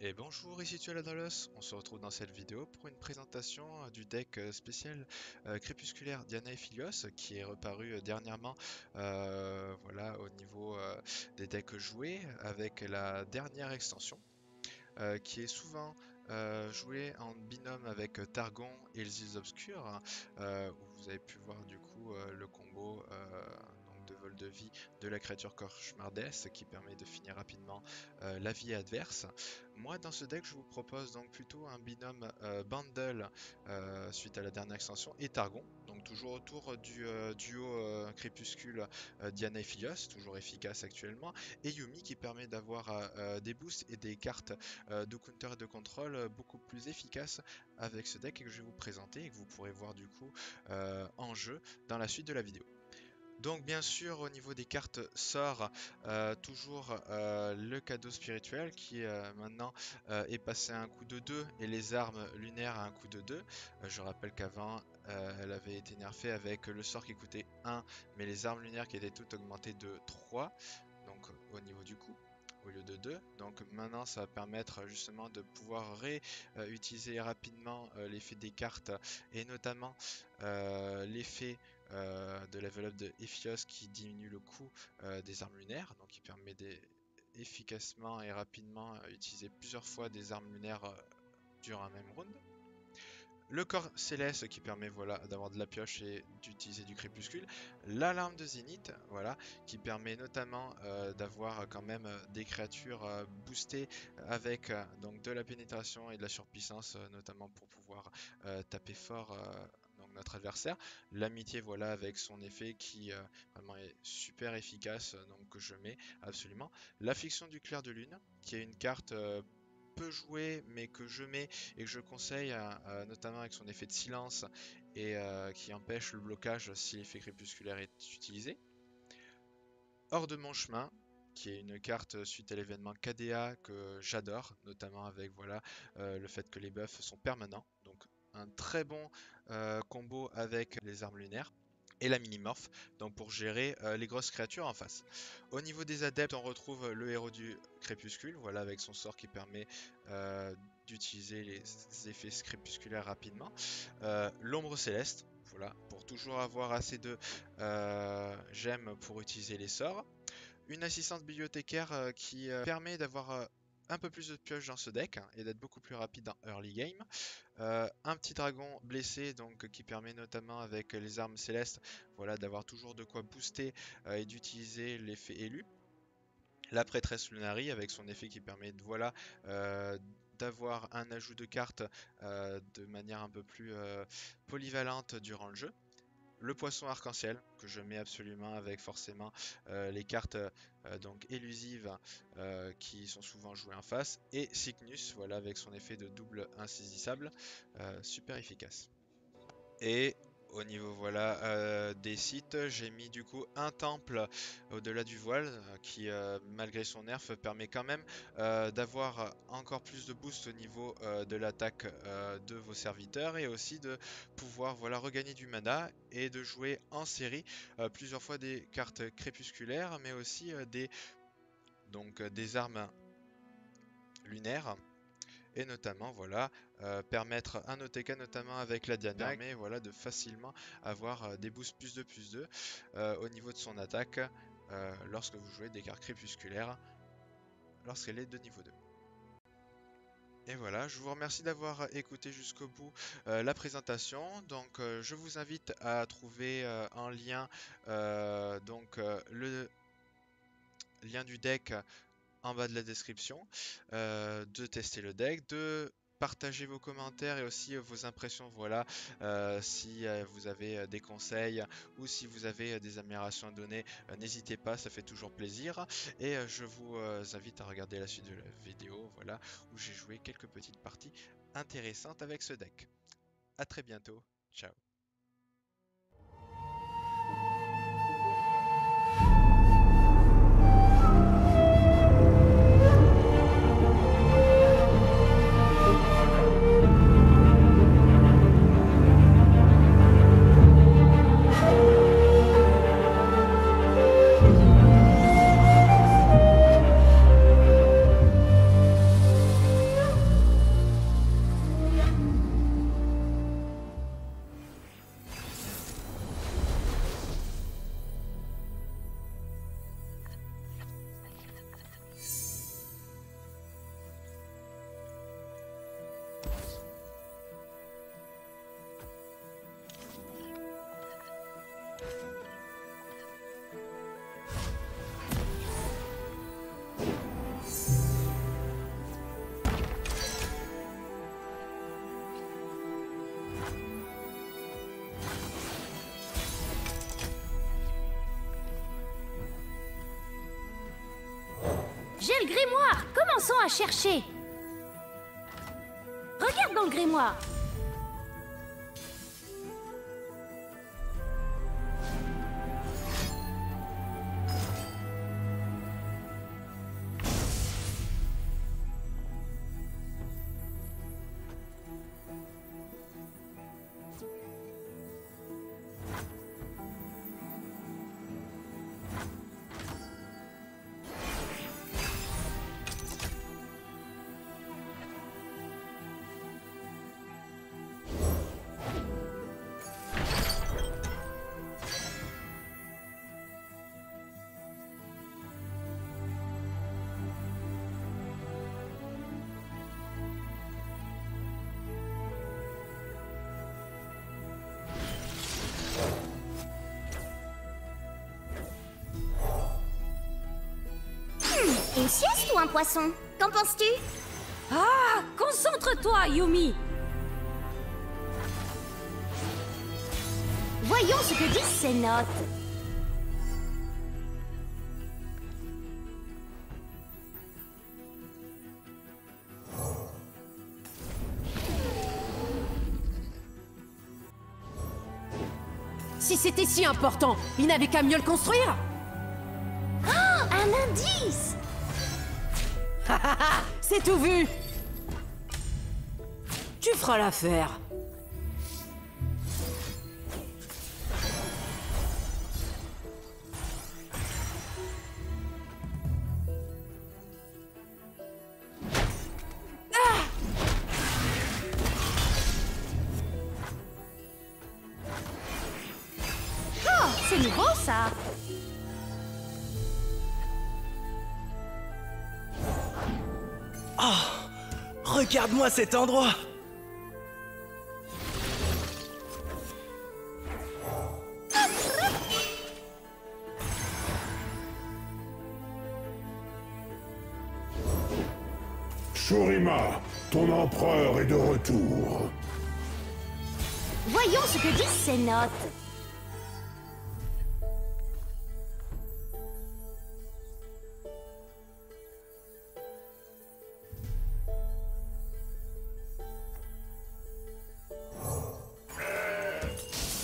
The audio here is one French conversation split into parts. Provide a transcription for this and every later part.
Et bonjour, ici Tualadalos. On se retrouve dans cette vidéo pour une présentation du deck spécial crépusculaire Diana Ephilos qui est reparu dernièrement voilà, au niveau des decks joués avec la dernière extension qui est souvent jouée en binôme avec Targon et les îles obscures où vous avez pu voir du coup le combo donc de vol de vie de la créature cauchemardesse qui permet de finir rapidement la vie adverse. Moi dans ce deck je vous propose donc plutôt un binôme bundle suite à la dernière extension et Targon, donc toujours autour du duo crépuscule Diana et Philios, toujours efficace actuellement, et Yumi qui permet d'avoir des boosts et des cartes de counter et de contrôle beaucoup plus efficaces avec ce deck que je vais vous présenter et que vous pourrez voir du coup en jeu dans la suite de la vidéo. Donc bien sûr au niveau des cartes sort toujours le cadeau spirituel qui maintenant est passé à un coût de 2 et les armes lunaires à un coût de 2. Je rappelle qu'avant elle avait été nerfée avec le sort qui coûtait 1 mais les armes lunaires qui étaient toutes augmentées de 3, donc au niveau du coût au lieu de 2. Donc maintenant ça va permettre justement de pouvoir réutiliser rapidement l'effet des cartes et notamment l'effet de level up de Ephios qui diminue le coût des armes lunaires, donc qui permet efficacement et rapidement utiliser plusieurs fois des armes lunaires durant un même round. Le corps céleste qui permet voilà, d'avoir de la pioche et d'utiliser du crépuscule. L'alarme de Zénith voilà, qui permet notamment d'avoir quand même des créatures boostées avec donc de la pénétration et de la surpuissance, notamment pour pouvoir taper fort donc notre adversaire. L'amitié voilà, avec son effet qui vraiment est super efficace, donc que je mets absolument. L'affliction du clair de lune qui est une carte peu joué mais que je mets et que je conseille notamment avec son effet de silence et qui empêche le blocage si l'effet crépusculaire est utilisé. Hors de mon chemin qui est une carte suite à l'événement KDA que j'adore, notamment avec voilà le fait que les buffs sont permanents, donc un très bon combo avec les armes lunaires et la minimorph, donc pour gérer les grosses créatures en face. Au niveau des adeptes, on retrouve le héros du crépuscule, voilà, avec son sort qui permet d'utiliser les effets crépusculaires rapidement. L'ombre céleste, voilà, pour toujours avoir assez de gemmes pour utiliser les sorts. Une assistante bibliothécaire qui permet d'avoir un peu plus de pioche dans ce deck et d'être beaucoup plus rapide en early game. Un petit dragon blessé donc qui permet notamment avec les armes célestes voilà, d'avoir toujours de quoi booster et d'utiliser l'effet élu. La prêtresse Lunari avec son effet qui permet de voilà d'avoir un ajout de cartes de manière un peu plus polyvalente durant le jeu. Le poisson arc-en-ciel que je mets absolument avec forcément les cartes donc élusives qui sont souvent jouées en face, et Cygnus voilà avec son effet de double insaisissable super efficace. Et au niveau voilà des sites, j'ai mis du coup un temple au-delà du voile qui malgré son nerf permet quand même d'avoir encore plus de boost au niveau de l'attaque de vos serviteurs et aussi de pouvoir voilà regagner du mana et de jouer en série plusieurs fois des cartes crépusculaires mais aussi des armes lunaires. Et notamment voilà permettre un OTK notamment avec la Diana permet voilà de facilement avoir des boosts plus 2 au niveau de son attaque lorsque vous jouez des cartes crépusculaires lorsqu'elle est de niveau 2. Et voilà, je vous remercie d'avoir écouté jusqu'au bout la présentation. Donc je vous invite à trouver en lien le lien du deck en bas de la description, de tester le deck, de partager vos commentaires et aussi vos impressions, voilà, si vous avez des conseils ou si vous avez des améliorations à donner, n'hésitez pas, ça fait toujours plaisir. Et je vous invite à regarder la suite de la vidéo, voilà, où j'ai joué quelques petites parties intéressantes avec ce deck. A très bientôt, ciao. grimoire! Commençons à chercher! Regarde dans le grimoire! Une sieste ou un poisson? Qu'en penses-tu? Ah! Concentre-toi, Yumi! Voyons ce que disent ces notes. Si c'était si important, il n'avait qu'à mieux le construire. Un indice! C'est tout vu. Tu feras l'affaire. Oh, c'est nouveau, ça! Regarde-moi cet endroit! Shurima, ton empereur est de retour. Voyons ce que disent ces notes.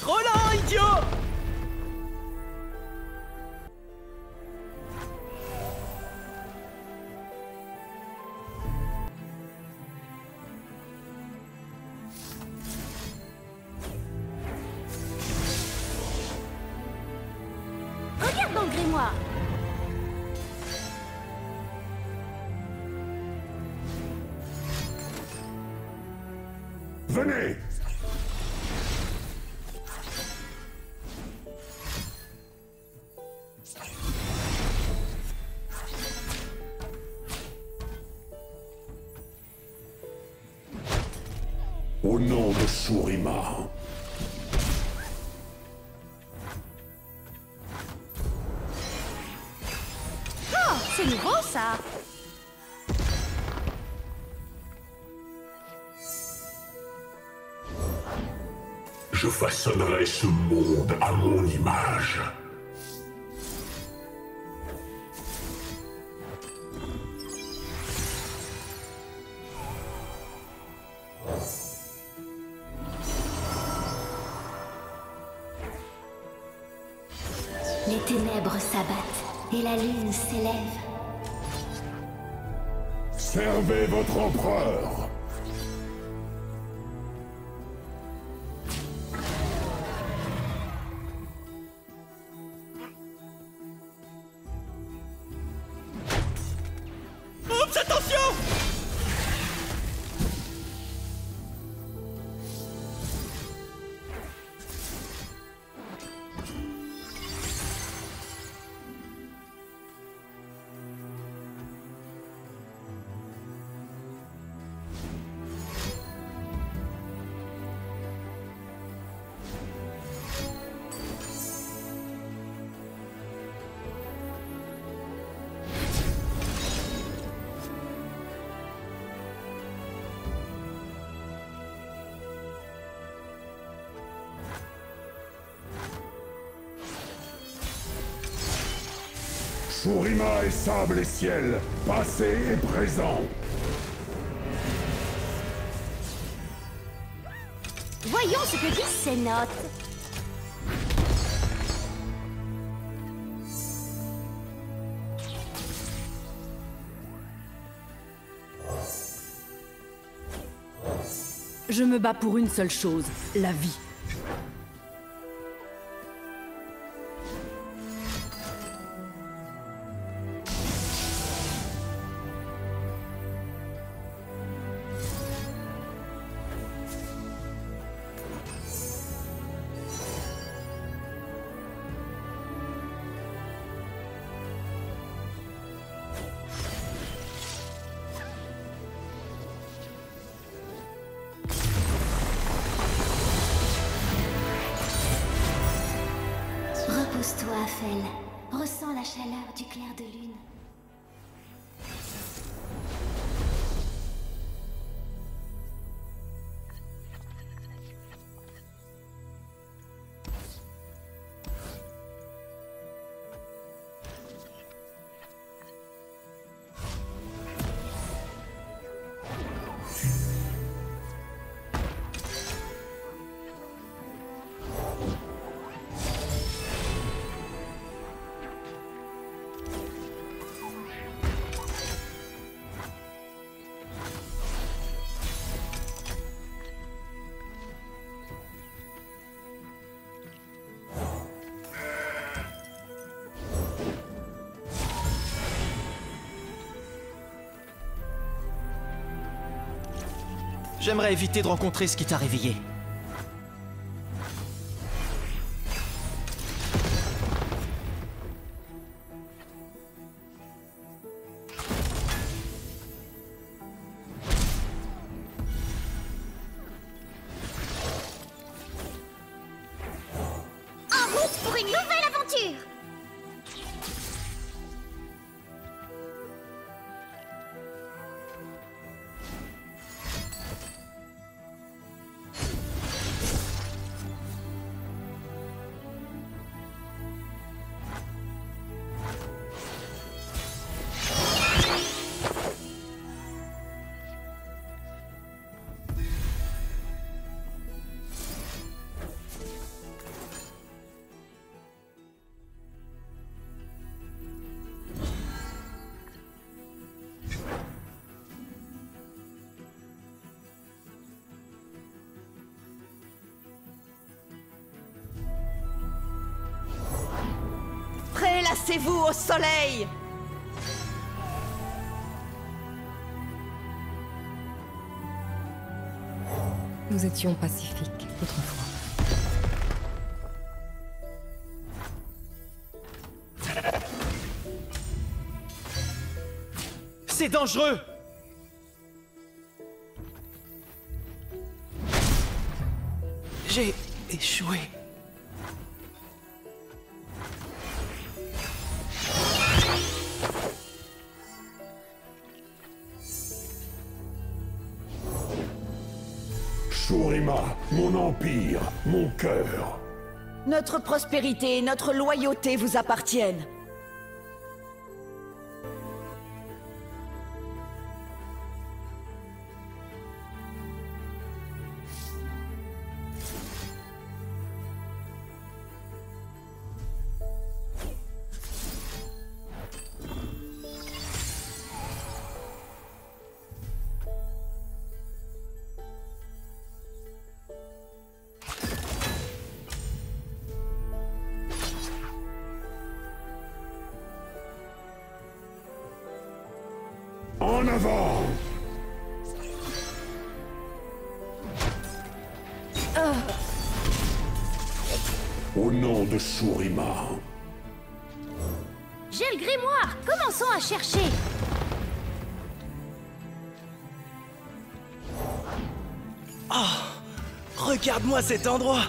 Trop lent, idiot! Regarde dans le grimoire! Venez! Au nom de Shurima. Oh, c'est nouveau, ça! Je façonnerai ce monde à mon image. Les ténèbres s'abattent et la lune s'élève. Servez votre empereur. Oups, attention! Shurima et sable et ciel, passé et présent. Voyons ce que disent ces notes. Je me bats pour une seule chose, la vie. Repose-toi, Aphel. Ressens la chaleur du clair de lune. J'aimerais éviter de rencontrer ce qui t'a réveillé. En route pour une nouvelle aventure! Prélassez-vous au soleil! Nous étions pacifiques autrefois. C'est dangereux! J'ai échoué. Shurima, mon empire, mon cœur. Notre prospérité et notre loyauté vous appartiennent. En avant! Au nom de Shurima. J'ai le grimoire. Commençons à chercher. Regarde-moi cet endroit!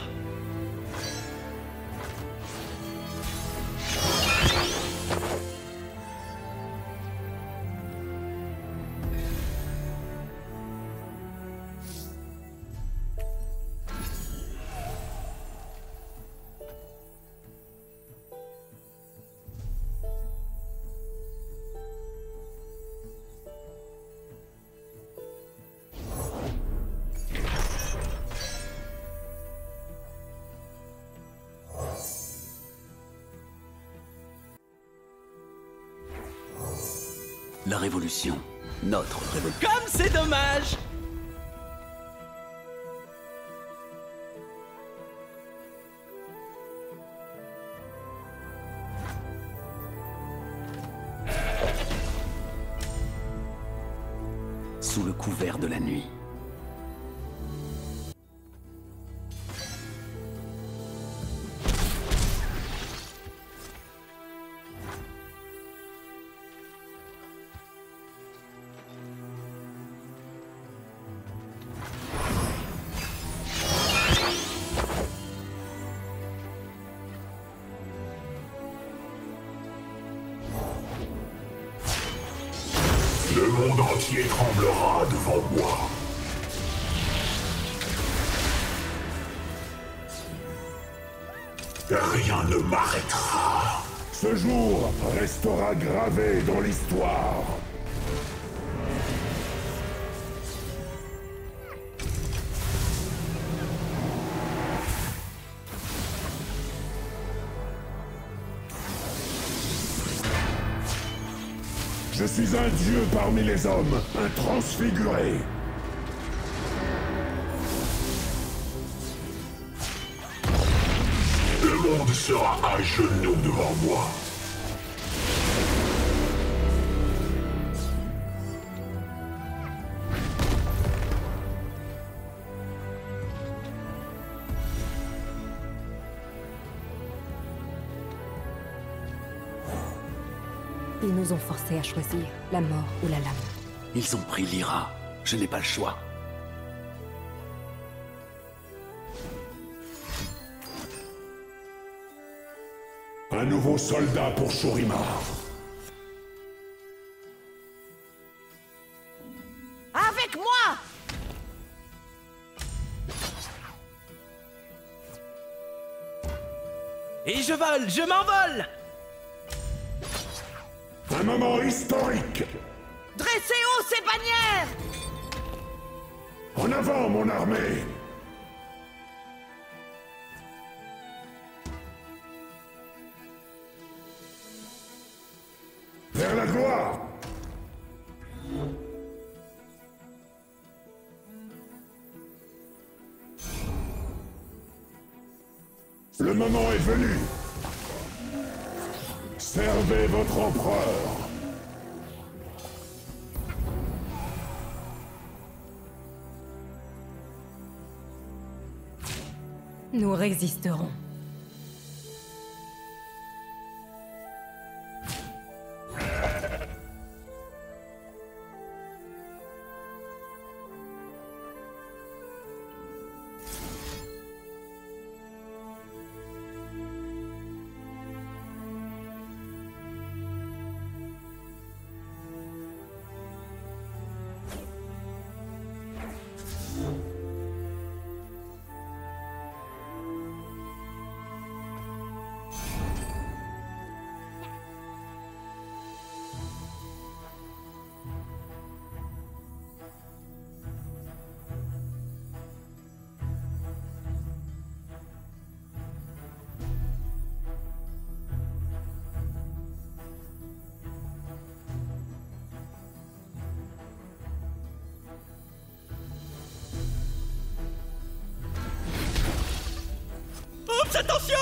La révolution. Notre révolution. Comme c'est dommage! Sous le couvert de la nuit. Le monde entier tremblera devant moi. Rien ne m'arrêtera. Ce jour restera gravé dans l'histoire. Je suis un dieu parmi les hommes, un transfiguré. Le monde sera à genoux devant moi. Ils nous ont forcés à choisir la mort ou la lame. Ils ont pris Lyra. Je n'ai pas le choix. Un nouveau soldat pour Shurima. Avec moi! Et je vole, je m'envole! Un moment historique. Dressez haut ces bannières! En avant, mon armée. Vers la gloire. Le moment est venu. Servez votre empereur. Nous résisterons. Oups, attention!